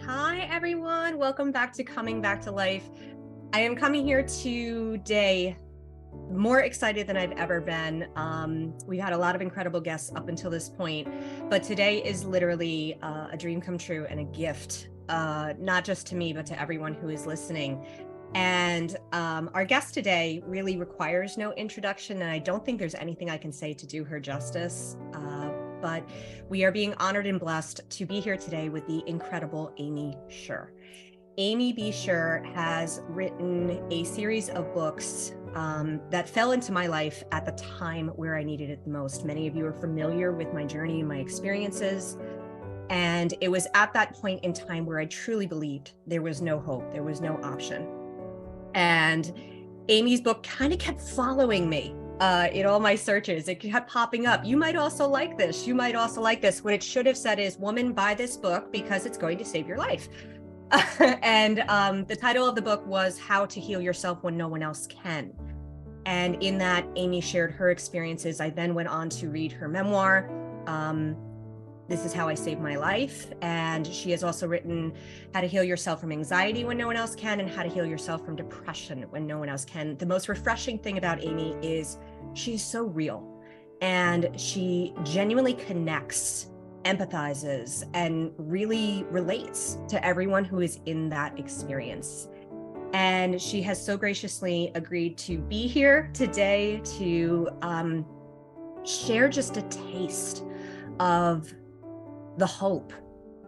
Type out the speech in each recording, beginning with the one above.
Hi, everyone. Welcome back to Coming Back to Life. I am coming here today more excited than I've ever been. We've had a lot of incredible guests up until this point, but today is literally a dream come true and a gift, not just to me, but to everyone who is listening. And our guest today really requires no introduction, and I don't think there's anything I can say to do her justice. But we are being honored and blessed to be here today with the incredible Amy Scher. Amy B. Scher has written a series of books that fell into my life at the time where I needed it the most. Many of you are familiar with my journey and my experiences. And it was at that point in time where I truly believed there was no hope, there was no option. And Amy's book kind of kept following me in all my searches. It kept popping up. You might also like this. You might also like this. What it should have said is, woman, buy this book because it's going to save your life. And the title of the book was How to Heal Yourself When No One Else Can. And in that, Amy shared her experiences. I then went on to read her memoir, This Is How I Saved My Life. And she has also written How to Heal Yourself from Anxiety When No One Else Can, and How to Heal Yourself from Depression When No One Else Can. The most refreshing thing about Amy is she's so real, and she genuinely connects, empathizes, and really relates to everyone who is in that experience. And she has so graciously agreed to be here today to share just a taste of the hope,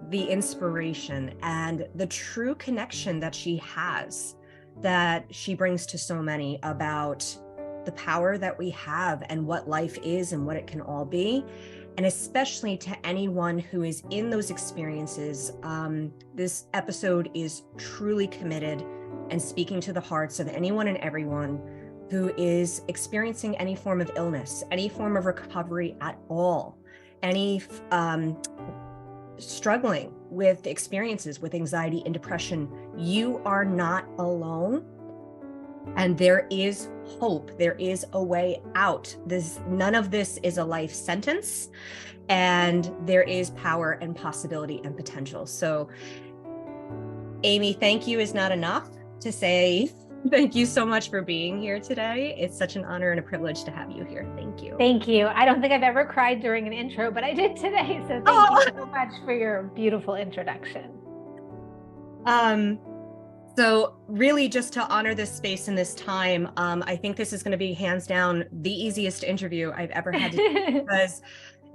the inspiration, and the true connection that she has, that she brings to so many about the power that we have and what life is and what it can all be. And especially to anyone who is in those experiences, this episode is truly committed and speaking to the hearts of anyone and everyone who is experiencing any form of illness, any form of recovery at all, any struggling with experiences with anxiety and depression. You are not alone. And there is hope. There is a way out. None of this is a life sentence, and there is power and possibility and potential. So, Amy, thank you is not enough to say thank you so much for being here today. It's such an honor and a privilege to have you here. Thank you. Thank you. I don't think I've ever cried during an intro, but I did today. So thank you so much for your beautiful introduction. So really, just to honor this space and this time, I think this is going to be hands down the easiest interview I've ever had to do, because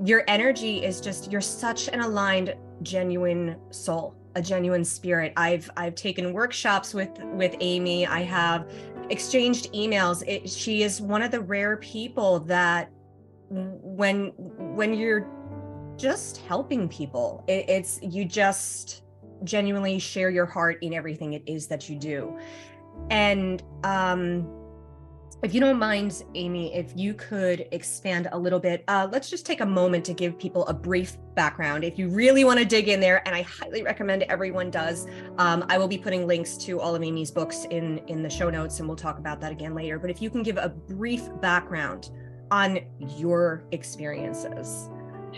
your energy is just, you're such an aligned, genuine soul, a genuine spirit. I've taken workshops with Amy. I have exchanged emails. She is one of the rare people that when you're just helping people, it's you just genuinely share your heart in everything it is that you do. And if you don't mind, Amy, if you could expand a little bit, let's just take a moment to give people a brief background. If you really want to dig in there, and I highly recommend everyone does, I will be putting links to all of Amy's books in the show notes, and we'll talk about that again later. But if you can give a brief background on your experiences.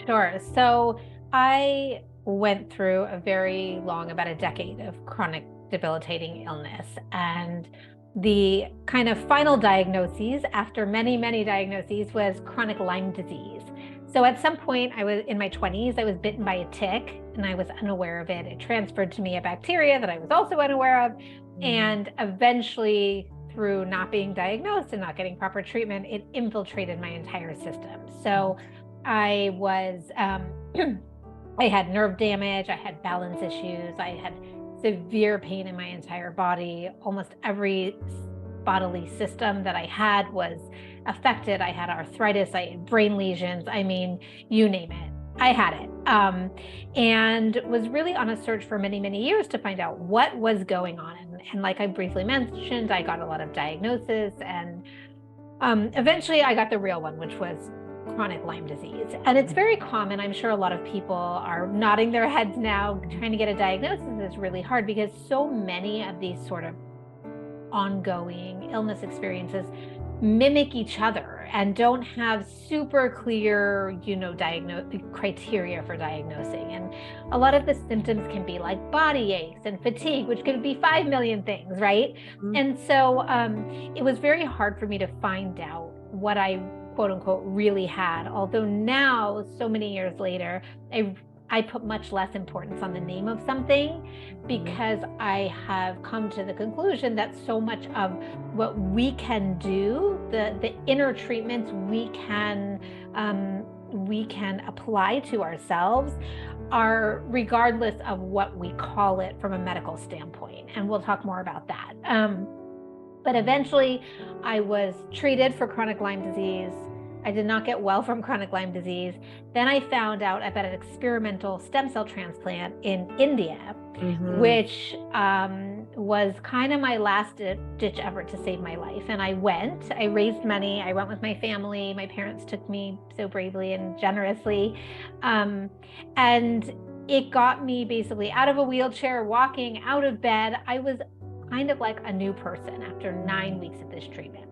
Sure. So I went through about a decade of chronic debilitating illness, and the kind of final diagnoses after many, many diagnoses was chronic Lyme disease. So at some point, I was in my 20s, I was bitten by a tick and I was unaware of it. It transferred to me a bacteria that I was also unaware of. And eventually, through not being diagnosed and not getting proper treatment, it infiltrated my entire system. So I was, I had nerve damage, I had balance issues, I had severe pain in my entire body. Almost every bodily system that I had was affected. I had arthritis, I had brain lesions. I mean, you name it, I had it. And was really on a search for many, many years to find out what was going on. And like I briefly mentioned, I got a lot of diagnosis, and eventually I got the real one, which was chronic Lyme disease. And it's very common. I'm sure a lot of people are nodding their heads now. Trying to get a diagnosis is really hard because so many of these sort of ongoing illness experiences mimic each other and don't have super clear, criteria for diagnosing. And a lot of the symptoms can be like body aches and fatigue, which could be 5 million things, right? Mhm. And so it was very hard for me to find out what I quote unquote really had. Although now, so many years later, I put much less importance on the name of something, because I have come to the conclusion that so much of what we can do, the inner treatments we can apply to ourselves, are regardless of what we call it from a medical standpoint. And we'll talk more about that. But eventually I was treated for chronic Lyme disease. I did not get well from chronic Lyme disease. Then I found out about an experimental stem cell transplant in India, which was kind of my last ditch effort to save my life. And I raised money. I went with my family. My parents took me so bravely and generously. And it got me basically out of a wheelchair, walking out of bed. I was kind of like a new person after 9 weeks of this treatment.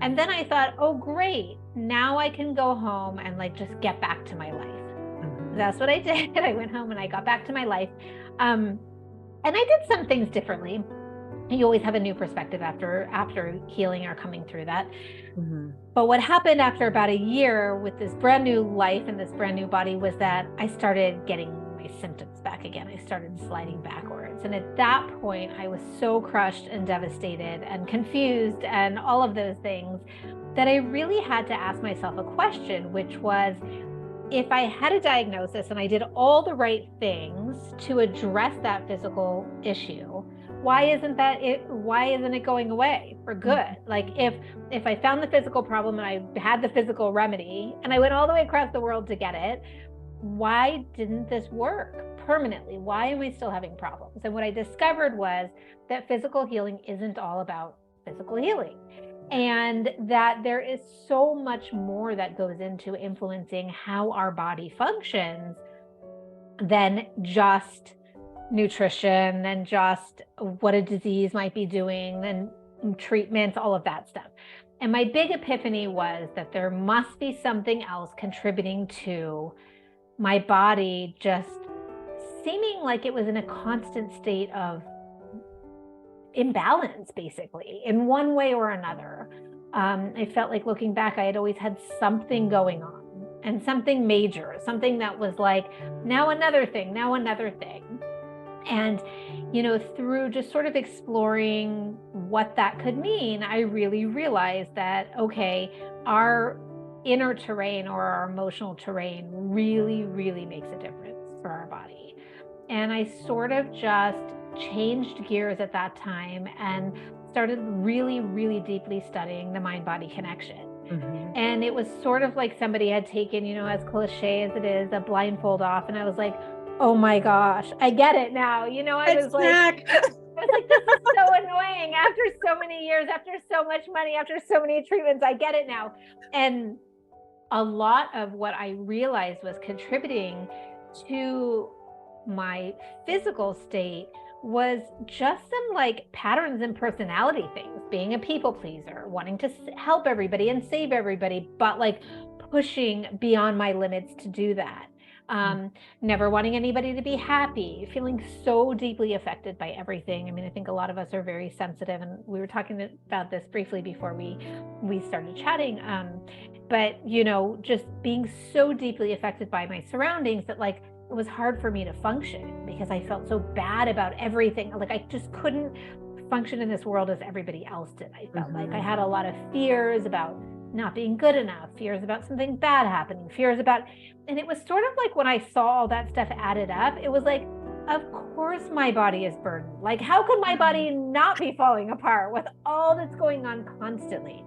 And then I thought, oh, great. Now I can go home and like just get back to my life. That's what I did. I went home and I got back to my life. And I did some things differently. You always have a new perspective after healing or coming through that. But what happened after about a year with this brand new life and this brand new body was that I started getting my symptoms back again. I started sliding backwards. And at that point, I was so crushed and devastated and confused and all of those things that I really had to ask myself a question, which was, if I had a diagnosis and I did all the right things to address that physical issue, why isn't it going away for good? Like if I found the physical problem and I had the physical remedy and I went all the way across the world to get it, why didn't this work permanently? Why am I still having problems? And what I discovered was that physical healing isn't all about physical healing, and that there is so much more that goes into influencing how our body functions than just nutrition, than just what a disease might be doing, than treatments, all of that stuff. And my big epiphany was that there must be something else contributing to my body just seeming like it was in a constant state of imbalance, basically, in one way or another. I felt like, looking back, I had always had something going on, and something major, something that was like, now another thing. And, through just sort of exploring what that could mean, I really realized that, okay, our inner terrain or our emotional terrain really, really makes a difference for our body. And I sort of just changed gears at that time and started really, really deeply studying the mind-body connection. And it was sort of like somebody had taken, as cliche as it is, a blindfold off. And I was like, oh my gosh, I get it now. I was like, this is so annoying. After so many years, after so much money, after so many treatments, I get it now. And a lot of what I realized was contributing to my physical state was just some like patterns and personality things, being a people pleaser, wanting to help everybody and save everybody, but like pushing beyond my limits to do that. Never wanting anybody to be happy, feeling so deeply affected by everything. I mean, I think a lot of us are very sensitive, and we were talking about this briefly before we started chatting. But just being so deeply affected by my surroundings that like it was hard for me to function because I felt so bad about everything. Like I just couldn't function in this world as everybody else did. I felt like I had a lot of fears about not being good enough, fears about something bad happening, and it was sort of like when I saw all that stuff added up, it was like, of course my body is burdened. Like, how could my body not be falling apart with all that's going on constantly?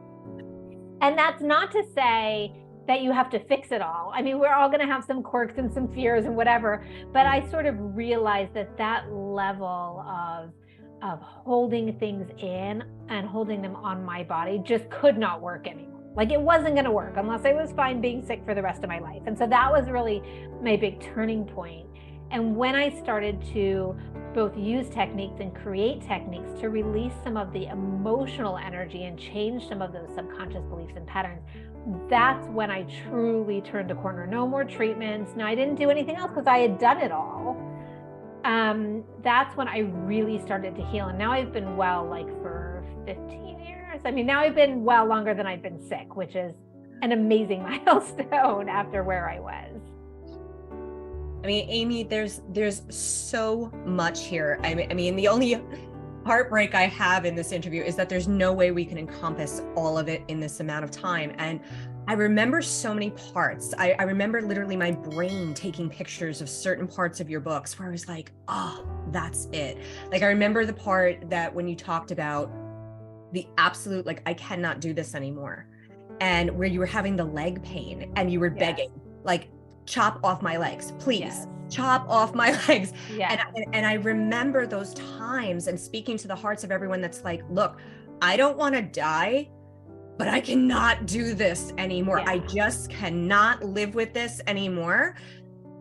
And that's not to say that you have to fix it all. I mean, we're all going to have some quirks and some fears and whatever, but I sort of realized that level of holding things in and holding them on my body just could not work anymore. Like it wasn't going to work unless I was fine being sick for the rest of my life. And so that was really my big turning point. And when I started to both use techniques and create techniques to release some of the emotional energy and change some of those subconscious beliefs and patterns, that's when I truly turned a corner. No more treatments. No, I didn't do anything else because I had done it all. That's when I really started to heal. And now I've been well like for 15 years. I mean, now I've been well longer than I've been sick, which is an amazing milestone after where I was. I mean, Amy, there's so much here. I mean, the only heartbreak I have in this interview is that there's no way we can encompass all of it in this amount of time. And I remember so many parts. I remember literally my brain taking pictures of certain parts of your books where I was like, oh, that's it. Like, I remember the part that when you talked about the absolute, like, I cannot do this anymore. And where you were having the leg pain and you were begging, like, chop off my legs, please. Chop off my legs. And I remember those times and speaking to the hearts of everyone that's like, look, I don't want to die, but I cannot do this anymore. I just cannot live with this anymore.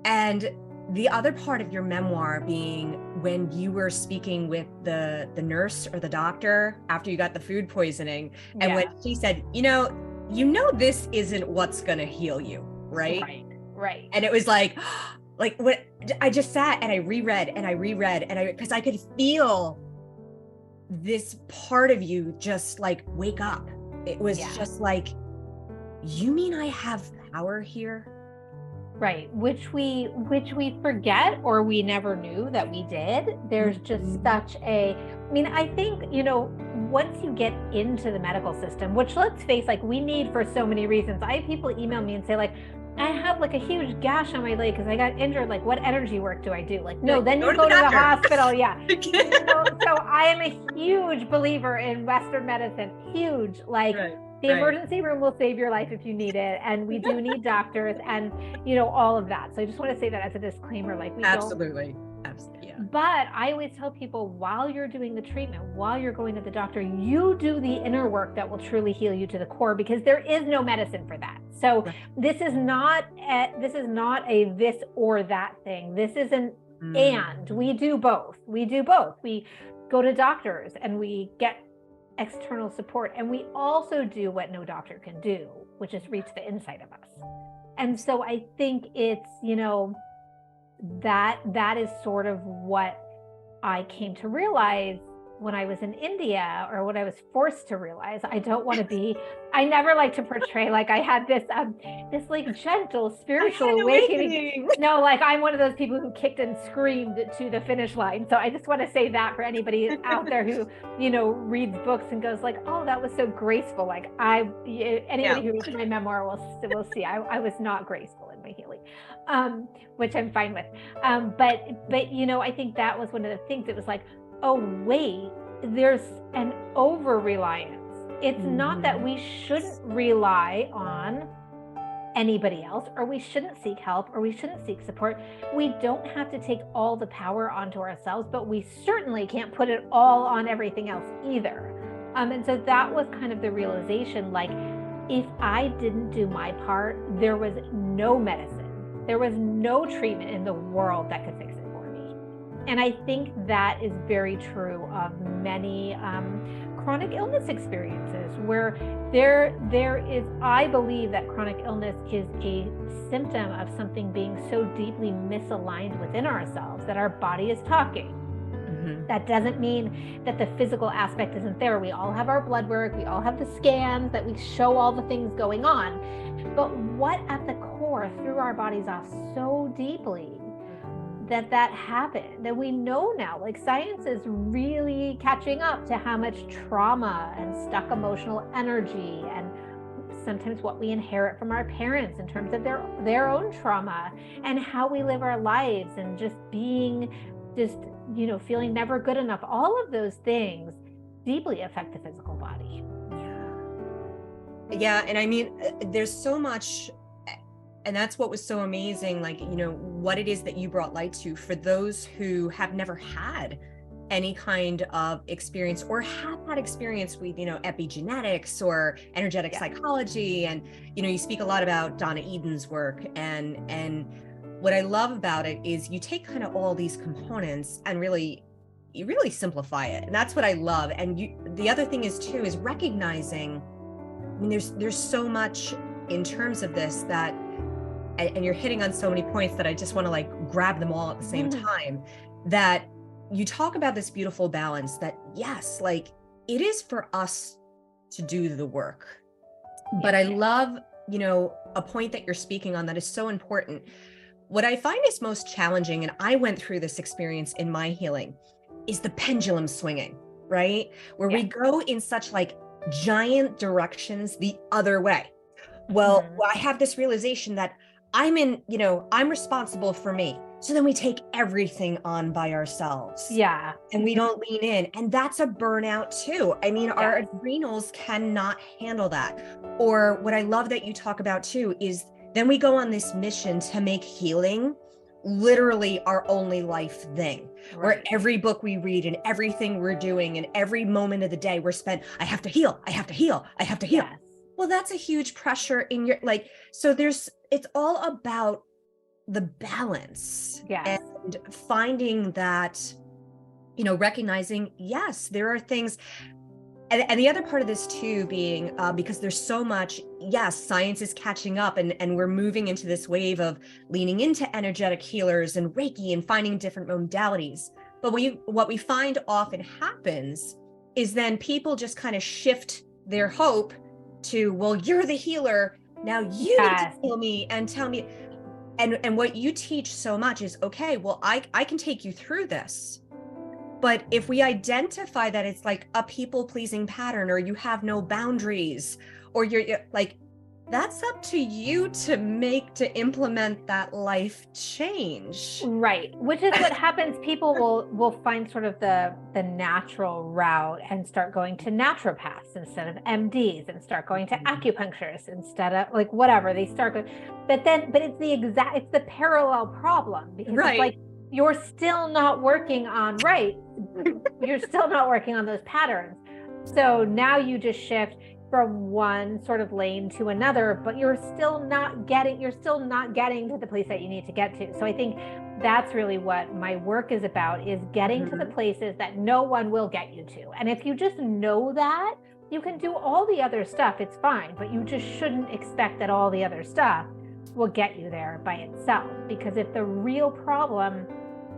And the other part of your memoir being when you were speaking with the nurse or the doctor after you got the food poisoning, and when she said, you know, this isn't what's going to heal you, right? Right. And it was like what I just sat and I reread because I could feel this part of you just like wake up. It was just like, you mean I have power here? Right. Which we forget, or we never knew that we did. There's just such I mean, I think, you know, once you get into the medical system, which let's face, like, we need for so many reasons. I have people email me and say like, I have like a huge gash on my leg because I got injured. Like, what energy work do I do? Like, no, then you go to the hospital. Yeah. So I am a huge believer in Western medicine. Huge. Like, the emergency room will save your life if you need it. And we do need doctors and, you know, all of that. So I just want to say that as a disclaimer, like, we Absolutely. Yeah. But I always tell people, while you're doing the treatment, while you're going to the doctor, you do the inner work that will truly heal you to the core, because there is no medicine for that. So this is not a this or that thing. This is an and. We do both. We go to doctors and we get external support, and we also do what no doctor can do, which is reach the inside of us. And so I think it's, you know, that is sort of what I came to realize when I was in India, or what I was forced to realize. I never like to portray like I had this like gentle spiritual awakening. No, like, I'm one of those people who kicked and screamed to the finish line. So I just want to say that for anybody out there who, you know, reads books and goes like, oh, that was so graceful. Like, anybody who reads my memoir will see I was not graceful in my healing, which I'm fine with. But you know, I think that was one of the things. It was like, oh, wait, there's an over-reliance. It's not that we shouldn't rely on anybody else, or we shouldn't seek help, or we shouldn't seek support. We don't have to take all the power onto ourselves, but we certainly can't put it all on everything else either. And so that was kind of the realization, like, if I didn't do my part, there was no medicine, there was no treatment in the world that could fix it. And I think that is very true of many chronic illness experiences, where there is, I believe that chronic illness is a symptom of something being so deeply misaligned within ourselves that our body is talking. That doesn't mean that the physical aspect isn't there. We all have our blood work, we all have the scans that we show all the things going on. But what at the core threw our bodies off so deeply that happened, that we know now, like, science is really catching up to how much trauma and stuck emotional energy, and sometimes what we inherit from our parents in terms of their own trauma, and how we live our lives, and just being, you know, feeling never good enough. All of those things deeply affect the physical body. Yeah. And I mean, there's so much. And that's what was so amazing, like, you know, what it is that you brought light to for those who have never had any kind of experience, or have had experience with, you know, epigenetics or energetic psychology. And, you know, you speak a lot about Donna Eden's work, and what I love about it is you take kind of all these components and you really simplify it. And that's what I love. And the other thing is too, is recognizing, I mean, there's so much in terms of this that, and you're hitting on so many points that I just want to like grab them all at the same time, that you talk about this beautiful balance that yes, like it is for us to do the work. But I love, you know, a point that you're speaking on that is so important. What I find is most challenging, and I went through this experience in my healing, is the pendulum swinging, right? Where we go in such like giant directions the other way. Well, I have this realization that I'm responsible for me. So then we take everything on by ourselves. Yeah. And we don't lean in. And that's a burnout too. I mean, our adrenals cannot handle that. Or what I love that you talk about too is then we go on this mission to make healing literally our only life thing, where every book we read and everything we're doing and every moment of the day we're spent, I have to heal, I have to heal, I have to heal. Yes. Well, that's a huge pressure in your, like, so it's all about the balance and finding that, you know, recognizing, yes, there are things. And the other part of this too being, because there's so much, yes, science is catching up and we're moving into this wave of leaning into energetic healers and Reiki and finding different modalities. But what we find often happens is then people just kind of shift their hope to, well, you're the healer. Now you need to heal me and tell me. And what you teach so much is, okay, well, I can take you through this. But if we identify that it's like a people-pleasing pattern, or you have no boundaries, or you're like, that's up to you to implement that life change. Right. Which is what happens. People will find sort of the natural route and start going to naturopaths instead of MDs, and start going to acupuncturists instead of like whatever they start going. But it's the parallel problem, because it's like, you're still not working on you're still not working on those patterns. So now you just shift from one sort of lane to another, but you're still not getting to the place that you need to get to. So I think that's really what my work is about, is getting to the places that no one will get you to. And if you just know that, you can do all the other stuff, it's fine, but you just shouldn't expect that all the other stuff will get you there by itself. Because if the real problem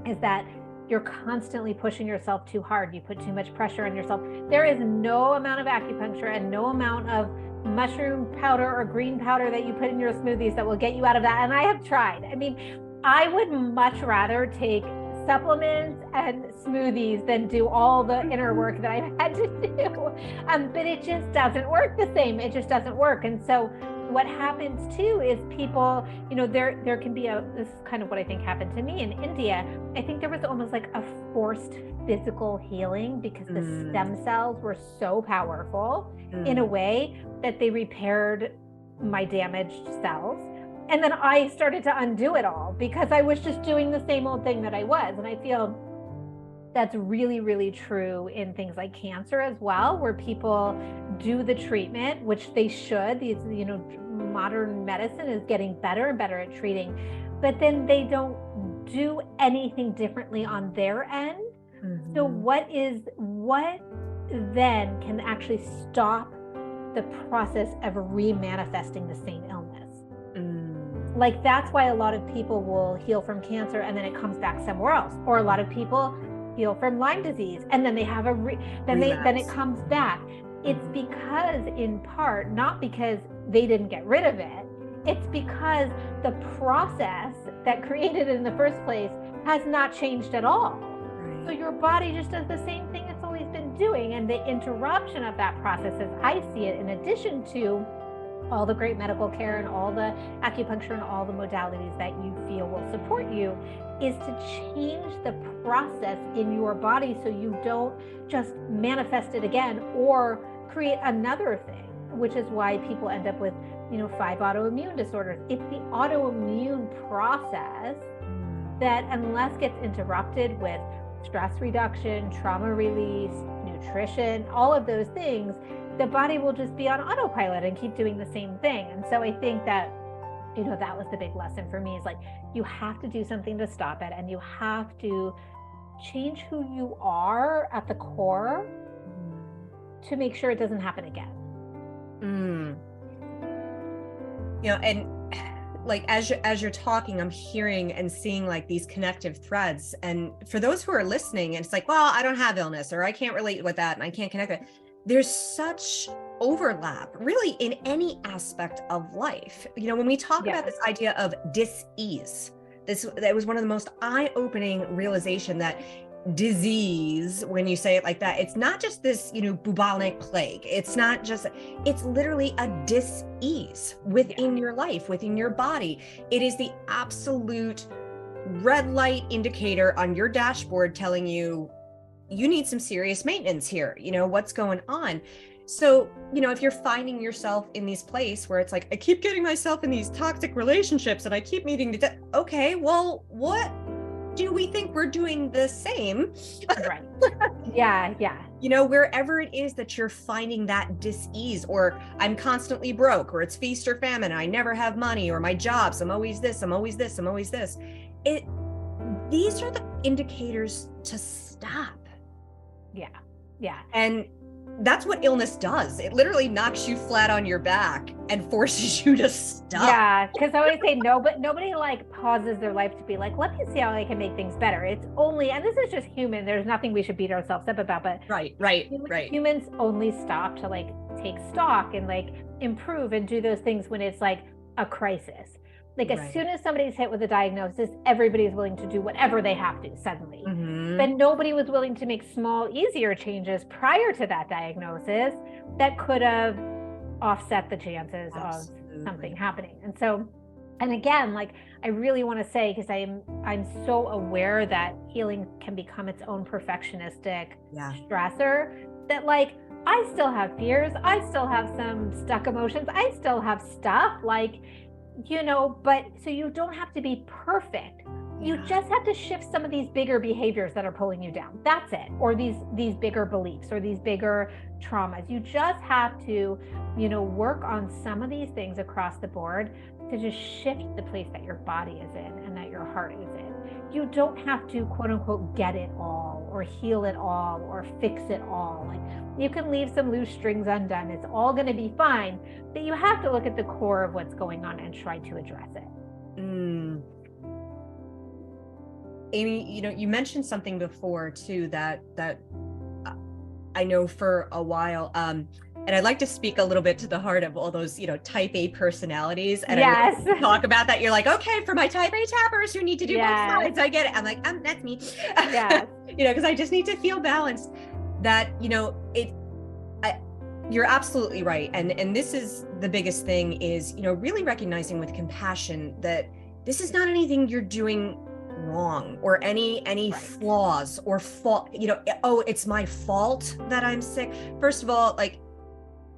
is that you're constantly pushing yourself too hard, you put too much pressure on yourself, there is no amount of acupuncture and no amount of mushroom powder or green powder that you put in your smoothies that will get you out of that. And I have tried. I mean, I would much rather take supplements and smoothies than do all the inner work that I've had to do. But it just doesn't work the same. It just doesn't work. And so what happens too is people, you know, there can be this is kind of what I think happened to me in India. I think there was almost like a forced physical healing, because the stem cells were so powerful in a way that they repaired my damaged cells. And then I started to undo it all because I was just doing the same old thing that I was. And I feel that's really, really true in things like cancer as well, where people do the treatment, which they should. These, you know, modern medicine is getting better and better at treating, but then they don't do anything differently on their end. So what then can actually stop the process of remanifesting the same illness? Like, that's why a lot of people will heal from cancer and then it comes back somewhere else. Or a lot of people heal from Lyme disease and then they have then it comes back. It's because, in part, not because they didn't get rid of it, it's because the process that created it in the first place has not changed at all. So your body just does the same thing it's always been doing. And the interruption of that process, as I see it, in addition to all the great medical care and all the acupuncture and all the modalities that you feel will support you, is to change the process in your body so you don't just manifest it again or create another thing, which is why people end up with, 5 autoimmune disorders. It's the autoimmune process that, unless gets interrupted with stress reduction, trauma release, nutrition, all of those things, the body will just be on autopilot and keep doing the same thing. And so I think that that was the big lesson for me, is like, you have to do something to stop it, and you have to change who you are at the core to make sure it doesn't happen again. And like, as you're talking, I'm hearing and seeing like these connective threads. And for those who are listening, and it's like, well, I don't have illness, or I can't relate with that, and I can't connect it. There's such overlap really in any aspect of life. When we talk about this idea of dis-ease, that was one of the most eye-opening realization that disease, when you say it like that, it's not just this, bubonic plague. It's literally a dis-ease within your life, within your body. It is the absolute red light indicator on your dashboard telling you, you need some serious maintenance here. What's going on? So, if you're finding yourself in these place where it's like, I keep getting myself in these toxic relationships and I keep needing to, okay, well, what do we think we're doing the same? Right. Yeah. Wherever it is that you're finding that dis-ease, or I'm constantly broke, or it's feast or famine, I never have money, or my jobs, I'm always this, I'm always this, I'm always this. These are the indicators to stop. Yeah. And that's what illness does. It literally knocks you flat on your back and forces you to stop. Yeah, because I always say no, but nobody like pauses their life to be like, let me see how I can make things better. It's only, and this is just human, there's nothing we should beat ourselves up about, but right. Humans only stop to like take stock and like improve and do those things when it's like a crisis. Like as soon as somebody's hit with a diagnosis, everybody's willing to do whatever they have to suddenly. But nobody was willing to make small, easier changes prior to that diagnosis that could have offset the chances of something happening. And so, and again, like I really want to say, because I'm so aware that healing can become its own perfectionistic stressor, that like I still have fears, I still have some stuck emotions, I still have stuff like, but so you don't have to be perfect. You just have to shift some of these bigger behaviors that are pulling you down. That's it. Or these bigger beliefs or these bigger traumas. You just have to, work on some of these things across the board to just shift the place that your body is in and that your heart is in. You don't have to, quote unquote, get it all or heal it all or fix it all. Like you can leave some loose strings undone. It's all going to be fine, but you have to look at the core of what's going on and try to address it. Amy, you mentioned something before too, that I know for a while, and I'd like to speak a little bit to the heart of all those, type A personalities. And I really talk about that. You're like, okay, for my type A tappers who need to do both sides, I get it. I'm like, that's me. Yeah. Because I just need to feel balanced. That, you're absolutely right. And this is the biggest thing is, really recognizing with compassion that this is not anything you're doing wrong or any flaws or fault, it's my fault that I'm sick. First of all, like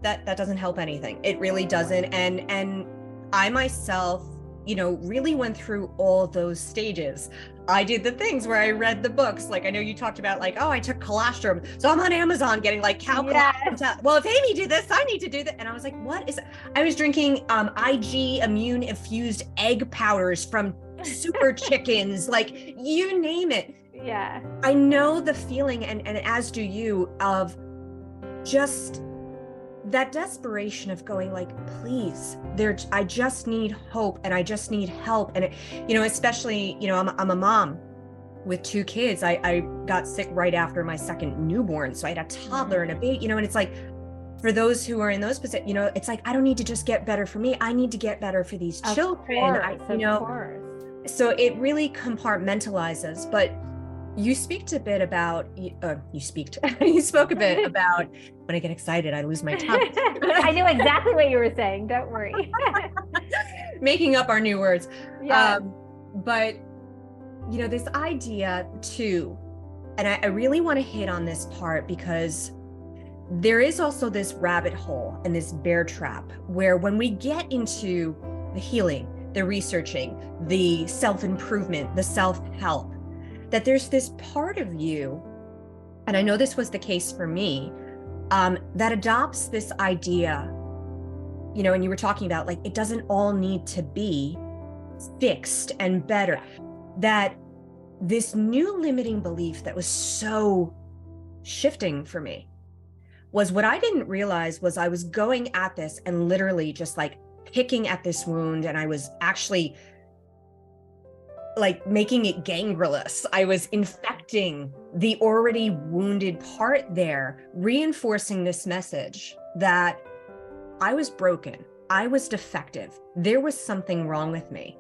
that doesn't help anything. It really doesn't. And I myself, really went through all those stages. I did the things where I read the books. Like I know you talked about like, I took colostrum. So I'm on Amazon getting like cow colostrum. Well, if Amy did this, I need to do that. And I was like, what is it? I was drinking IG immune infused egg powders from super chickens, like you name it. Yeah. I know the feeling, and as do you, of just that desperation of going like, please, I just need hope and I just need help. And especially, I'm a mom with 2 kids. I got sick right after my second newborn. So I had a toddler and a baby, and it's like, for those who are in those positions, it's like, I don't need to just get better for me. I need to get better for these children. Of course. So it really compartmentalizes, but you spoke a bit about, you spoke a bit about, when I get excited, I lose my tongue. I knew exactly what you were saying. Don't worry. Making up our new words. Yeah. But, this idea too, and I really want to hit on this part because there is also this rabbit hole and this bear trap where when we get into the healing, the researching, the self-improvement, the self-help, that there's this part of you, and I know this was the case for me, that adopts this idea, and you were talking about like, it doesn't all need to be fixed and better. That this new limiting belief that was so shifting for me was what I didn't realize was I was going at this and literally just like picking at this wound. And I was actually like making it gangrenous. I was infecting the already wounded part there, reinforcing this message that I was broken. I was defective. There was something wrong with me.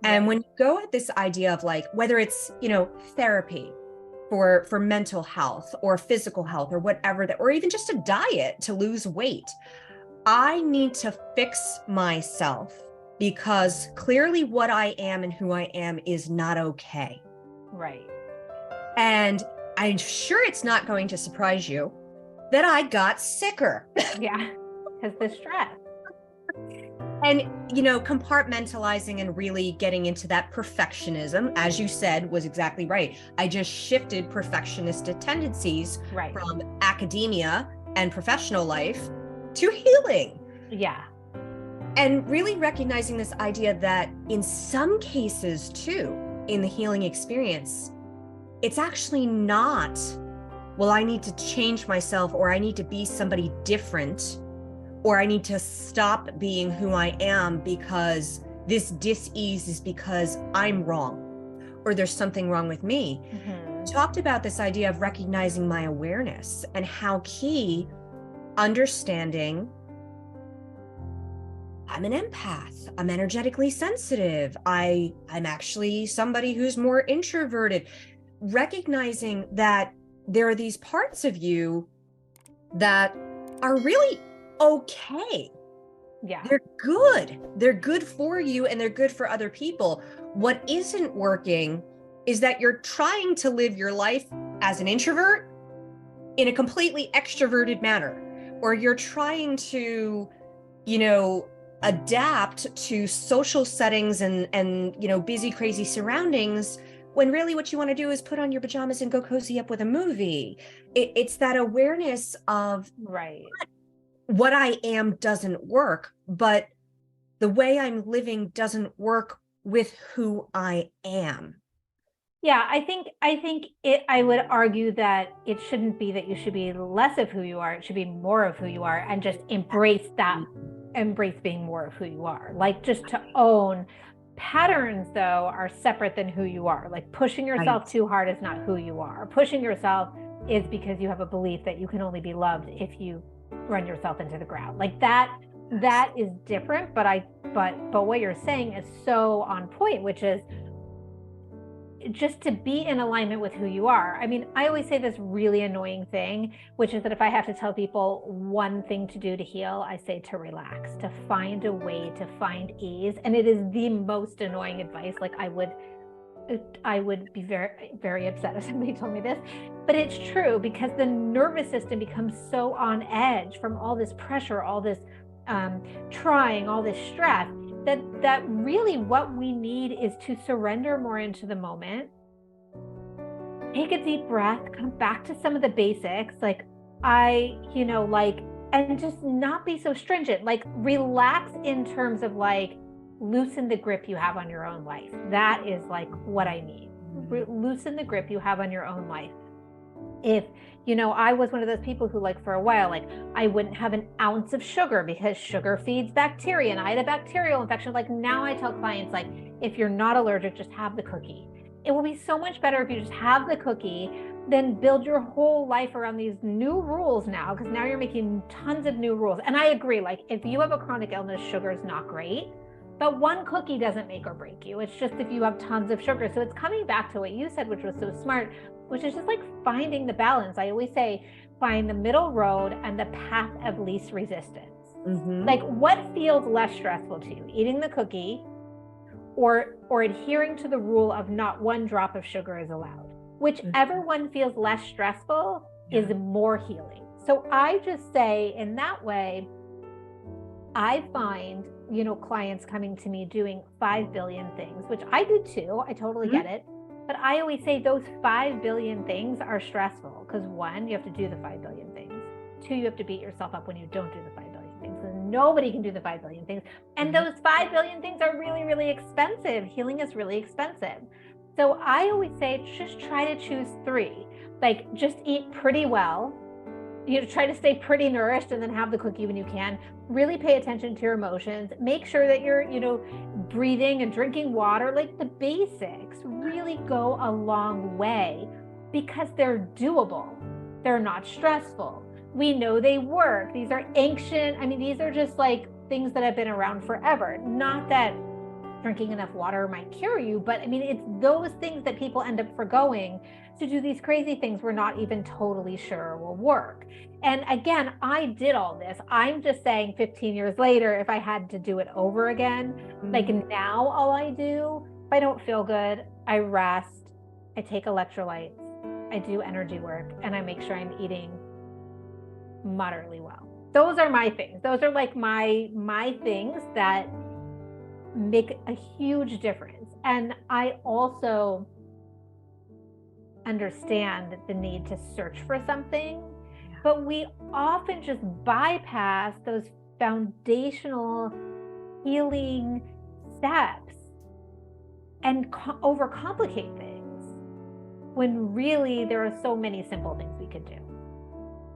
And when you go at this idea of like, whether it's, therapy for mental health or physical health or whatever that, or even just a diet to lose weight, I need to fix myself because clearly what I am and who I am is not okay. Right. And I'm sure it's not going to surprise you that I got sicker. Yeah, because the stress. And, compartmentalizing and really getting into that perfectionism, as you said, was exactly right. I just shifted perfectionistic tendencies from academia and professional life to healing. Yeah. And really recognizing this idea that in some cases too, in the healing experience, it's actually not, well, I need to change myself, or I need to be somebody different, or I need to stop being who I am because this dis-ease is because I'm wrong, or there's something wrong with me. Mm-hmm. Talked about this idea of recognizing my awareness and how key understanding I'm an empath, I'm energetically sensitive, I'm actually somebody who's more introverted. Recognizing that there are these parts of you that are really okay. Yeah. They're good. They're good for you and they're good for other people. What isn't working is that you're trying to live your life as an introvert in a completely extroverted manner, or you're trying to, adapt to social settings and busy, crazy surroundings, when really what you want to do is put on your pajamas and go cozy up with a movie. It's that awareness of what I am doesn't work, but the way I'm living doesn't work with who I am. Yeah, I would argue that it shouldn't be that you should be less of who you are. It should be more of who you are, and just embrace being more of who you are. Like, just to own patterns, though, are separate than who you are. Like, pushing yourself too hard is not who you are. Pushing yourself is because you have a belief that you can only be loved if you run yourself into the ground. Like that is different, but what you're saying is so on point, which is just to be in alignment with who you are. I mean, I always say this really annoying thing, which is that if I have to tell people one thing to do to heal, I say to relax, to find a way to find ease. And it is the most annoying advice. Like, I would be very, very upset if somebody told me this, but it's true, because the nervous system becomes so on edge from all this pressure, all this trying, all this stress, that really what we need is to surrender more into the moment, take a deep breath, come back to some of the basics, and just not be so stringent, like relax in terms of like loosen the grip you have on your own life. That is like what I need. Loosen the grip you have on your own life. If, I was one of those people who, like, for a while, like, I wouldn't have an ounce of sugar because sugar feeds bacteria, and I had a bacterial infection. Like, now I tell clients, like, if you're not allergic, just have the cookie. It will be so much better if you just have the cookie than build your whole life around these new rules now, because now you're making tons of new rules. And I agree, like, if you have a chronic illness, sugar is not great, but one cookie doesn't make or break you. It's just if you have tons of sugar. So it's coming back to what you said, which was so smart, which is just like finding the balance. I always say, find the middle road and the path of least resistance. Mm-hmm. Like, what feels less stressful to you, eating the cookie or adhering to the rule of not one drop of sugar is allowed? Whichever one feels less stressful is more healing. So I just say, in that way, I find, clients coming to me doing 5 billion things, which I do too. I totally get it. But I always say those 5 billion things are stressful because, 1, you have to do the 5 billion things. 2, you have to beat yourself up when you don't do the 5 billion things. And Nobody can do the 5 billion things. And those 5 billion things are really, really expensive. Healing is really expensive. So I always say, just try to choose 3. Like, just eat pretty well. Try to stay pretty nourished and then have the cookie when you can. Really pay attention to your emotions. Make sure that you're, breathing and drinking water. Like, the basics really go a long way because they're doable. They're not stressful. We know they work. These are ancient. These are just like things that have been around forever. Not that drinking enough water might cure you, but it's those things that people end up forgoing to do these crazy things we're not even totally sure will work. And again, I did all this. I'm just saying 15 years later, if I had to do it over again, like now all I do, if I don't feel good, I rest, I take electrolytes, I do energy work, and I make sure I'm eating moderately well. Those are my things. Those are like my things that make a huge difference. And I also understand the need to search for something, but we often just bypass those foundational healing steps and overcomplicate things, when really there are so many simple things we could do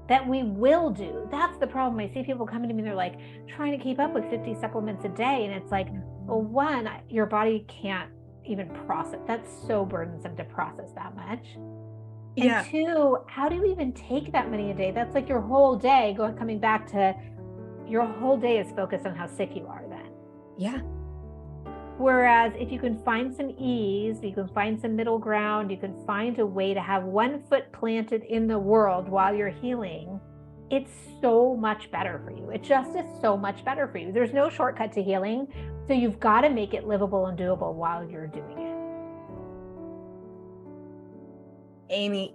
that we will do. That's the problem. I see people coming to me, they're like trying to keep up with 50 supplements a day. And it's like, well, one, your body can't even process. That's so burdensome to process that much. And 2, how do you even take that many a day? That's like your whole day coming back to your whole day is focused on how sick you are then. Yeah. Whereas if you can find some ease, you can find some middle ground, you can find a way to have one foot planted in the world while you're healing, it's so much better for you. It just is so much better for you. There's no shortcut to healing. So you've got to make it livable and doable while you're doing it. Amy,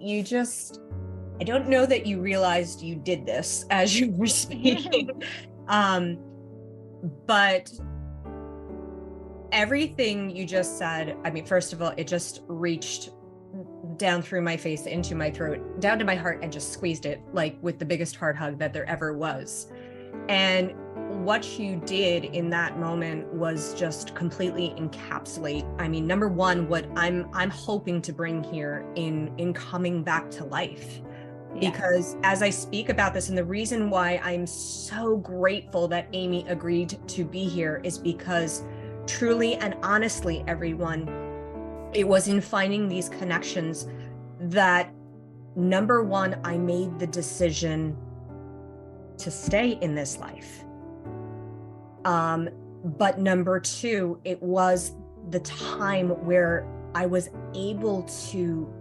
I don't know that you realized you did this as you were speaking. But everything you just said, first of all, it just reached down through my face, into my throat, down to my heart, and just squeezed it like with the biggest heart hug that there ever was. And what you did in that moment was just completely encapsulate. Number one, what I'm hoping to bring here in coming back to life. Yeah. Because as I speak about this, and the reason why I'm so grateful that Amy agreed to be here is because truly and honestly, everyone, it was in finding these connections that, number one, I made the decision to stay in this life. But number 2, it was the time where I was able to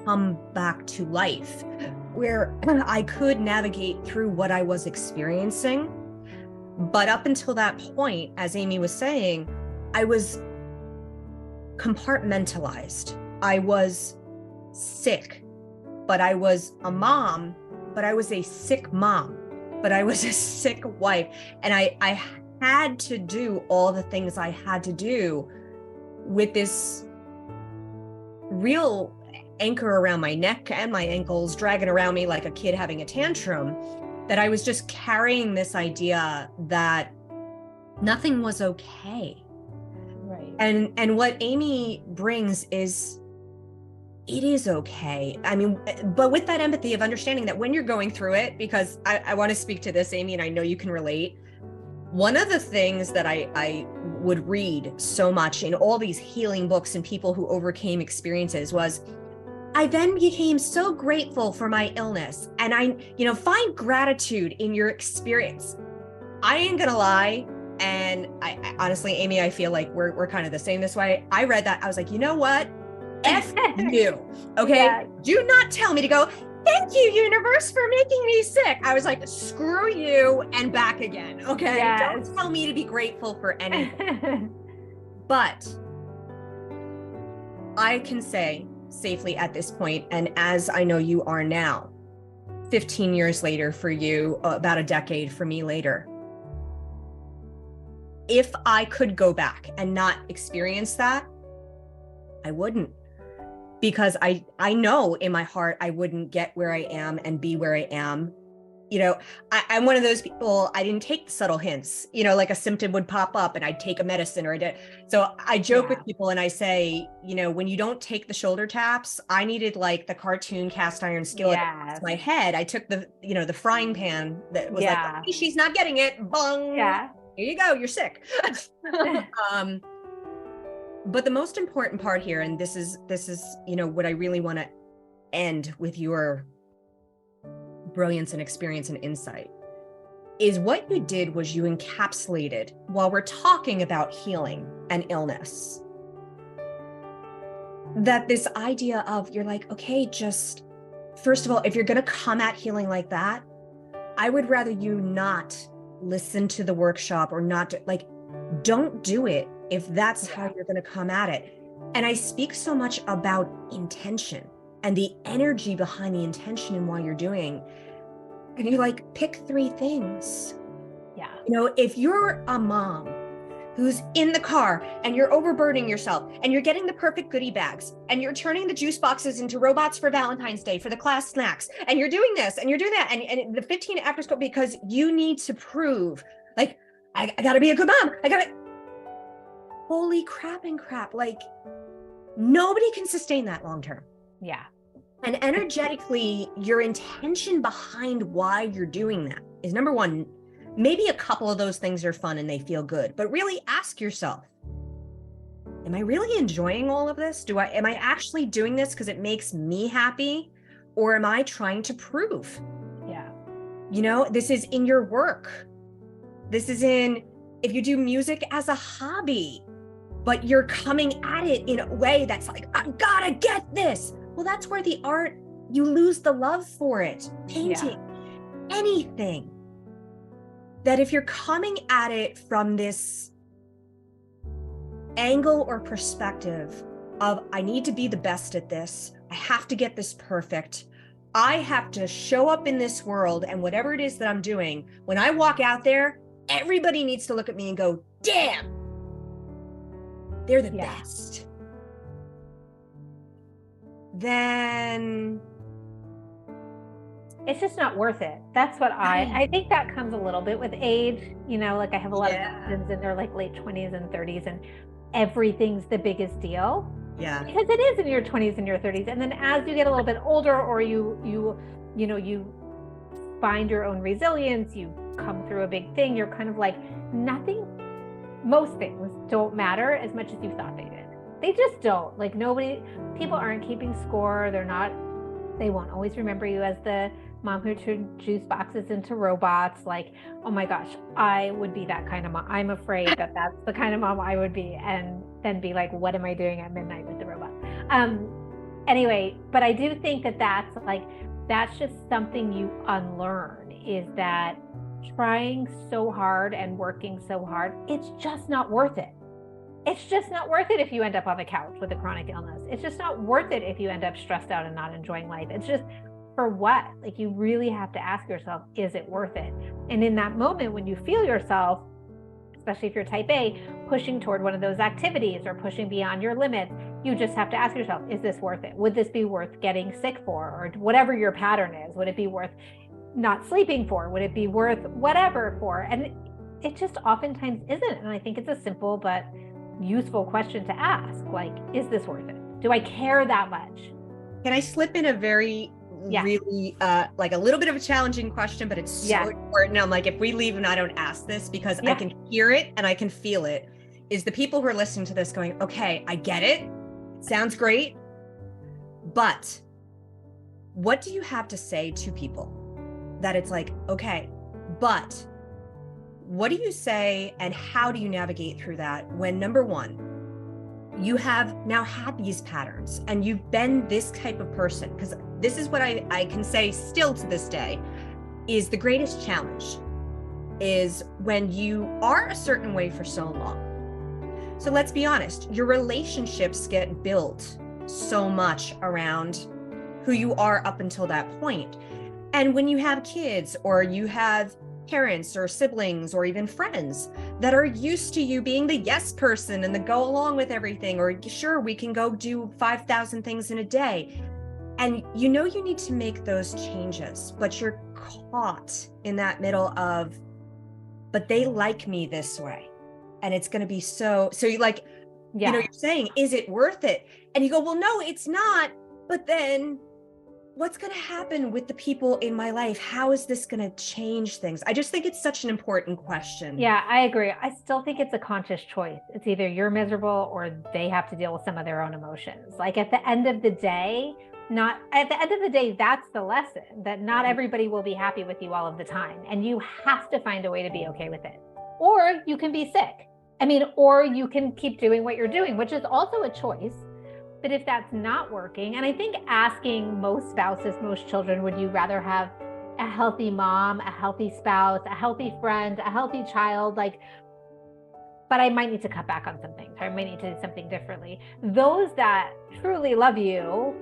come back to life, where I could navigate through what I was experiencing. But up until that point, as Amy was saying, I was compartmentalized. I was sick, but I was a mom, but I was a sick mom, but I was a sick wife. And I had to do all the things I had to do with this real anchor around my neck and my ankles, dragging around me like a kid having a tantrum, that I was just carrying this idea that nothing was okay. Right. And what Amy brings is, it is okay. But with that empathy of understanding that when you're going through it, because I want to speak to this, Amy, and I know you can relate. One of the things that I would read so much in all these healing books and people who overcame experiences was, I then became so grateful for my illness, and find gratitude in your experience. I ain't gonna lie. And I honestly, Amy, I feel like we're kind of the same this way. I read that. I was like, you know what? F you. Okay. Yes. Do not tell me to go, thank you, universe, for making me sick. I was like, screw you and back again. Okay. Yes. Don't tell me to be grateful for anything. But I can say safely at this point, and as I know you are now, 15 years later for you, about a decade for me later, if I could go back and not experience that, I wouldn't. Because I know in my heart I wouldn't get where I am and be where I am You know, I'm one of those people, I didn't take the subtle hints, you know, like a symptom would pop up and I'd take a medicine or I did. So I joke with people and I say, you know, when you don't take the shoulder taps, I needed like the cartoon cast iron skillet across my head. I took the, you know, the frying pan that was like, hey, she's not getting it. Bung. Yeah. Here you go. You're sick. But the most important part here, and this is, you know, what I really want to end with your brilliance and experience and insight, is what you did was you encapsulated, while we're talking about healing and illness, that this idea of, you're like, okay, just first of all, if you're going to come at healing like that, I would rather you not listen to the workshop or not like, don't do it if that's how you're going to come at it. And I speak so much about intention and the energy behind the intention and why you're doing. And you're like, pick 3 things. Yeah. You know, if you're a mom who's in the car and you're overburdening yourself and you're getting the perfect goodie bags and you're turning the juice boxes into robots for Valentine's Day for the class snacks, and you're doing this and you're doing that, and the 15 after school, because you need to prove, like, I gotta be a good mom. Holy crap and crap. Like, nobody can sustain that long term. Yeah. And energetically, your intention behind why you're doing that is, number one, maybe a couple of those things are fun and they feel good, but really ask yourself, am I really enjoying all of this? Am I actually doing this because it makes me happy? Or am I trying to prove? Yeah. You know, this is in your work. This is in, if you do music as a hobby, but you're coming at it in a way that's like, I gotta get this. Well, that's where the art, you lose the love for it. Painting, anything. That if you're coming at it from this angle or perspective of, I need to be the best at this, I have to get this perfect, I have to show up in this world, and whatever it is that I'm doing, when I walk out there, everybody needs to look at me and go, damn, they're the best. Then it's just not worth it. That's what I think that comes a little bit with age. You know, like I have a lot of friends in their like late 20s and 30s, and everything's the biggest deal. Yeah. Because it is in your 20s and your 30s. And then as you get a little bit older, or you find your own resilience, you come through a big thing, you're kind of like, most things don't matter as much as you thought they did. They just don't. Like, people aren't keeping score. They won't always remember you as the mom who turned juice boxes into robots. Like, oh my gosh, I would be that kind of mom. I'm afraid that that's the kind of mom I would be, and then be like, what am I doing at midnight with the robot? Anyway, but I do think that that's just something you unlearn, is that trying so hard and working so hard, it's just not worth it. It's just not worth it if you end up on the couch with a chronic illness. It's just not worth it if you end up stressed out and not enjoying life. It's just, for what? Like, you really have to ask yourself, is it worth it? And in that moment, when you feel yourself, especially if you're type A, pushing toward one of those activities or pushing beyond your limits, you just have to ask yourself, is this worth it? Would this be worth getting sick for? Or whatever your pattern is, would it be worth not sleeping for? Would it be worth whatever for? And it just oftentimes isn't. And I think it's a simple but useful question to ask. Like, is this worth it? Do I care that much? Can I slip in a very really like a little bit of a challenging question, but it's so important. I'm like, if we leave and I don't ask this, because I can hear it and I can feel it, is the people who are listening to this going, okay, I get it. It sounds great. But what do you have to say to people that it's like, okay, but what do you say and how do you navigate through that when, number one, you have now had these patterns and you've been this type of person? Because this is what I can say still to this day is the greatest challenge, is when you are a certain way for so long. So let's be honest, your relationships get built so much around who you are up until that point. And when you have kids, or you have parents or siblings or even friends that are used to you being the yes person and the go along with everything, or sure, we can go do 5,000 things in a day. And you know you need to make those changes, but you're caught in that middle of, but they like me this way. And it's going to be so you like, Yeah. you know, you're saying, is it worth it? And you go, well, no, it's not. But then what's going to happen with the people in my life? How is this going to change things? I just think it's such an important question. Yeah, I agree. I still think it's a conscious choice. It's either you're miserable or they have to deal with some of their own emotions. Like at the end of the day, that's the lesson, that not everybody will be happy with you all of the time. And you have to find a way to be okay with it. Or you can be sick. I mean, or you can keep doing what you're doing, which is also a choice. But if that's not working, and I think asking most spouses, most children, would you rather have a healthy mom, a healthy spouse, a healthy friend, a healthy child, like, but I might need to cut back on some things, or I might need to do something differently. Those that truly love you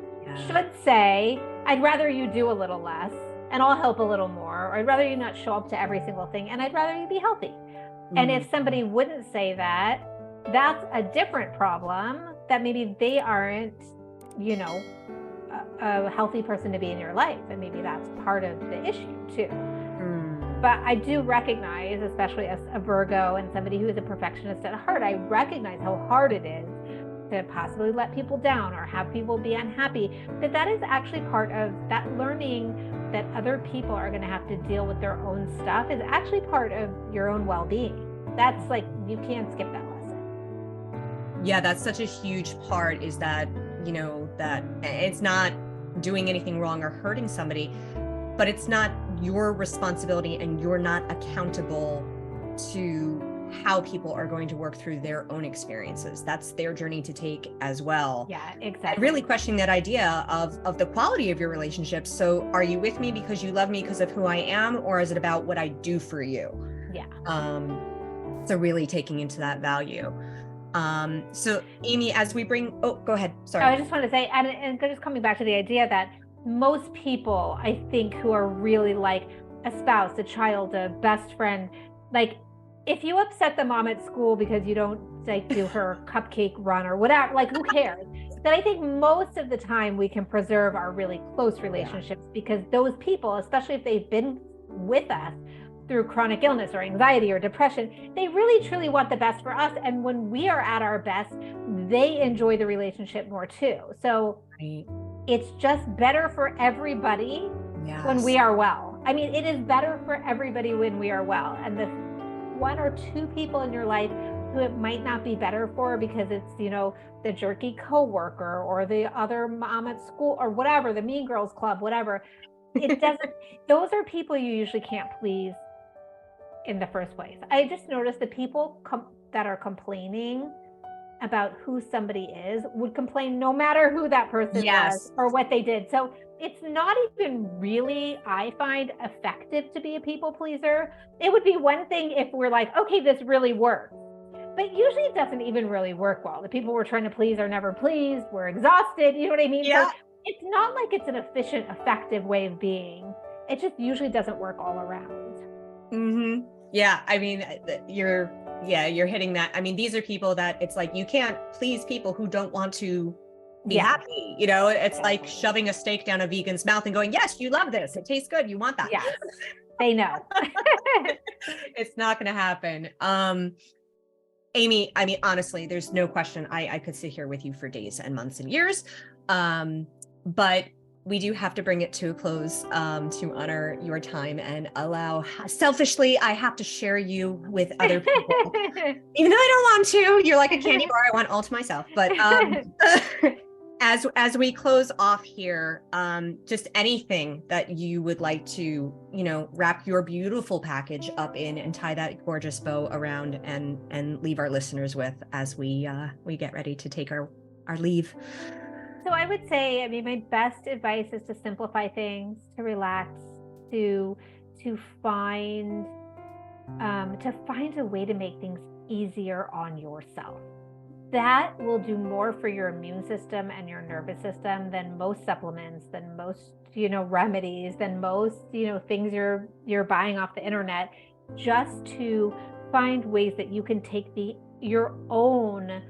should say, I'd rather you do a little less and I'll help a little more, or I'd rather you not show up to every single thing and I'd rather you be healthy. And if somebody wouldn't say that, that's a different problem, that maybe they aren't, you know, a healthy person to be in your life. And maybe that's part of the issue too. But I do recognize, especially as a Virgo and somebody who is a perfectionist at heart, I recognize how hard it is to possibly let people down or have people be unhappy. But that is actually part of that learning, that other people are going to have to deal with their own stuff, is actually part of your own well-being. That's like, you can't skip that lesson. Yeah, that's such a huge part, is that, you know, that it's not doing anything wrong or hurting somebody, but it's not your responsibility, and you're not accountable to how people are going to work through their own experiences. That's their journey to take as well. Yeah, exactly. And really questioning that idea of the quality of your relationships. So are you with me because you love me because of who I am, or is it about what I do for you? Yeah. So really taking into that value. So Amy, as we bring, go ahead. Sorry. I just want to say, and just coming back to the idea that most people, I think, who are really like a spouse, a child, a best friend, like if you upset the mom at school because you don't like do her cupcake run or whatever, like who cares? That I think most of the time we can preserve our really close relationships, because those people, especially if they've been with us through chronic illness or anxiety or depression, they really truly want the best for us. And when we are at our best, they enjoy the relationship more too. So it's just better for everybody when we are well. I mean, it is better for everybody when we are well. And the one or two people in your life who it might not be better for because it's, you know, the jerky coworker or the other mom at school or whatever, the Mean Girls Club, whatever, it doesn't, those are people you usually can't please in the first place. I just noticed the people that are complaining about who somebody is would complain no matter who that person was or what they did. So it's not even really, I find, effective to be a people pleaser. It would be one thing if we're like, okay, this really works. But usually it doesn't even really work well. The people we're trying to please are never pleased. We're exhausted. You know what I mean? Yeah. So it's not like it's an efficient, effective way of being. It just usually doesn't work all around. Mm-hmm. Yeah. I mean, you're hitting that. I mean, these are people that it's like, you can't please people who don't want to be happy. You know, it's like shoving a steak down a vegan's mouth and going, yes, you love this. It tastes good. You want that. Yeah. They know. It's not going to happen. Amy, I mean, honestly, there's no question. I could sit here with you for days and months and years. But we do have to bring it to a close to honor your time and allow, selfishly, I have to share you with other people. Even though I don't want to, you're like a candy bar. I want all to myself. But as we close off here, just anything that you would like to, you know, wrap your beautiful package up in and tie that gorgeous bow around and leave our listeners with as we get ready to take our leave. So I would say, I mean, my best advice is to simplify things, to relax, to find a way to make things easier on yourself. That will do more for your immune system and your nervous system than most supplements, than most, you know, remedies, than most, you know, things you're buying off the internet. Just to find ways that you can take your own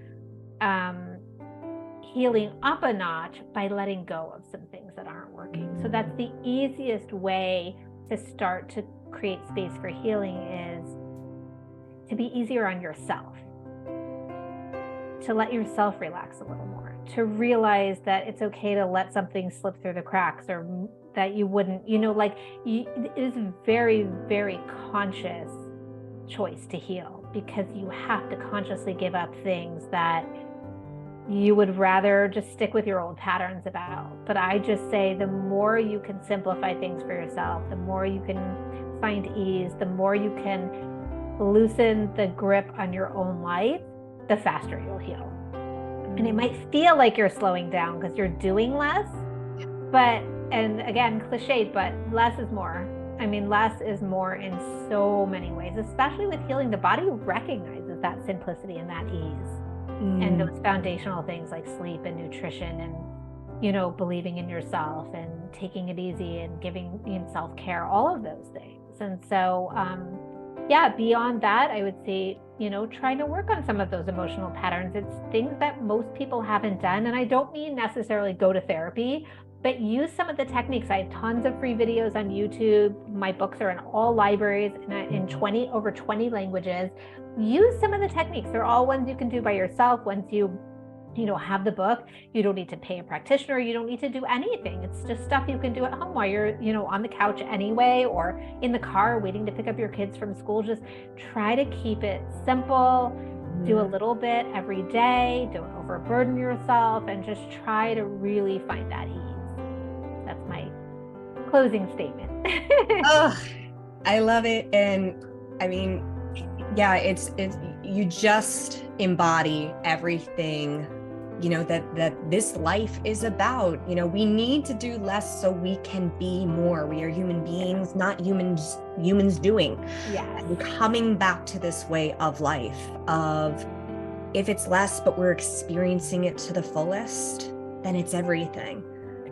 healing up a notch by letting go of some things. that aren't working. So that's the easiest way to start to create space for healing, is to be easier on yourself, to let yourself relax a little more, to realize that it's okay to let something slip through the cracks, or that you wouldn't, it is a very, very conscious choice to heal, because you have to consciously give up things that you would rather just stick with your old patterns about. But I just say, the more you can simplify things for yourself, the more you can find ease, the more you can loosen the grip on your own life, the faster you'll heal. And it might feel like you're slowing down because you're doing less, but, and again, cliched, but less is more. I mean, less is more in so many ways, especially with healing. The body recognizes that simplicity and that ease. And those foundational things like sleep and nutrition and, believing in yourself and taking it easy and giving self-care, all of those things. And so, beyond that, I would say, trying to work on some of those emotional patterns. It's things that most people haven't done. And I don't mean necessarily go to therapy, but use some of the techniques. I have tons of free videos on YouTube. My books are in all libraries in over 20 languages. Use some of the techniques. They're all ones you can do by yourself. Once you have the book, you don't need to pay a practitioner. You don't need to do anything. It's just stuff you can do at home while you're, on the couch anyway, or in the car waiting to pick up your kids from school. Just try to keep it simple. Do a little bit every day. Don't overburden yourself, and just try to really find that ease. That's my closing statement. Oh, I love it. And I mean, it's you just embody everything, that this life is about. We need to do less so we can be more. We are human beings, not humans doing. Yes. And coming back to this way of life of, if it's less, but we're experiencing it to the fullest, then it's everything.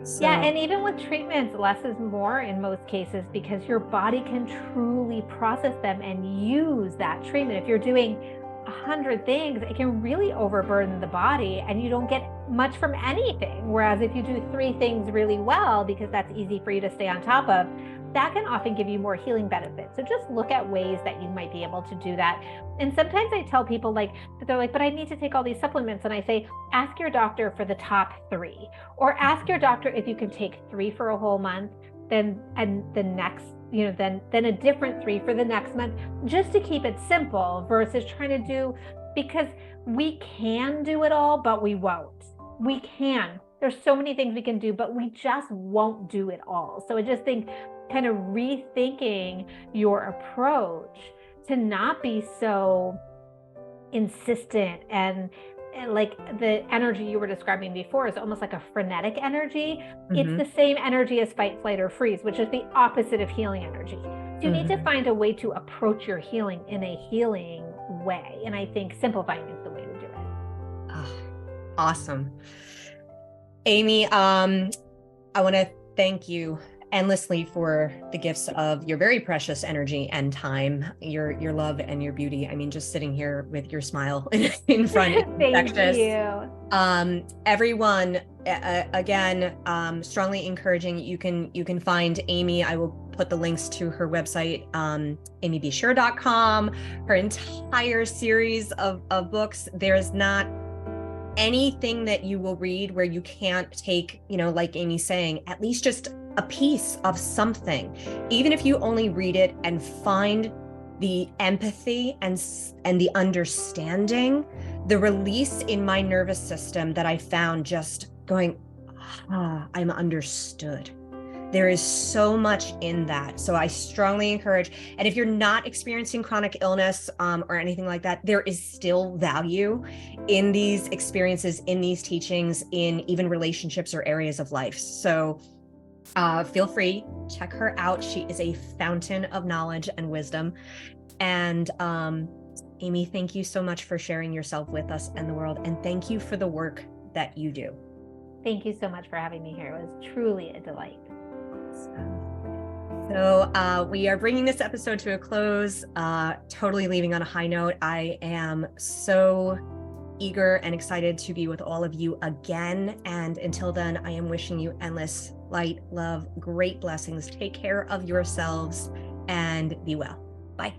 So, and even with treatments, less is more in most cases, because your body can truly process them and use that treatment. If you're doing 100 things, it can really overburden the body and you don't get much from anything. Whereas if you do 3 things really well, because that's easy for you to stay on top of, that can often give you more healing benefits. So just look at ways that you might be able to do that. And sometimes I tell people they're like, but I need to take all these supplements. And I say, ask your doctor for the top 3, or ask your doctor if you can take 3 for a whole month, then the next, then a different 3 for the next month, just to keep it simple, versus trying to do, because we can do it all, but we won't. We can. There's so many things we can do, but we just won't do it all. So I just think kind of rethinking your approach to not be so insistent, and like the energy you were describing before is almost like a frenetic energy. It's the same energy as fight, flight, or freeze, which is the opposite of healing energy. So you need to find a way to approach your healing in a healing way. And I think simplifying is the way to do it. Oh, awesome. Amy, I want to thank you endlessly for the gifts of your very precious energy and time, your love and your beauty. I mean, just sitting here with your smile in front. Thank you. Everyone, again, strongly encouraging, you can find Amy. I will put the links to her website, amybsure.com, her entire series of books. There's not anything that you will read where you can't take, like Amy's saying, at least just a piece of something, even if you only read it and find the empathy and the understanding, the release in my nervous system that I found just going, I'm understood. There is so much in that. So I strongly encourage, and if you're not experiencing chronic illness or anything like that, there is still value in these experiences, in these teachings, in even relationships or areas of life. So feel free, check her out. She is a fountain of knowledge and wisdom. And Amy, thank you so much for sharing yourself with us and the world. And thank you for the work that you do. Thank you so much for having me here. It was truly a delight. So we are bringing this episode to a close, totally leaving on a high note. I am so eager and excited to be with all of you again. And until then, I am wishing you endless light, love, great blessings. Take care of yourselves and be well. Bye.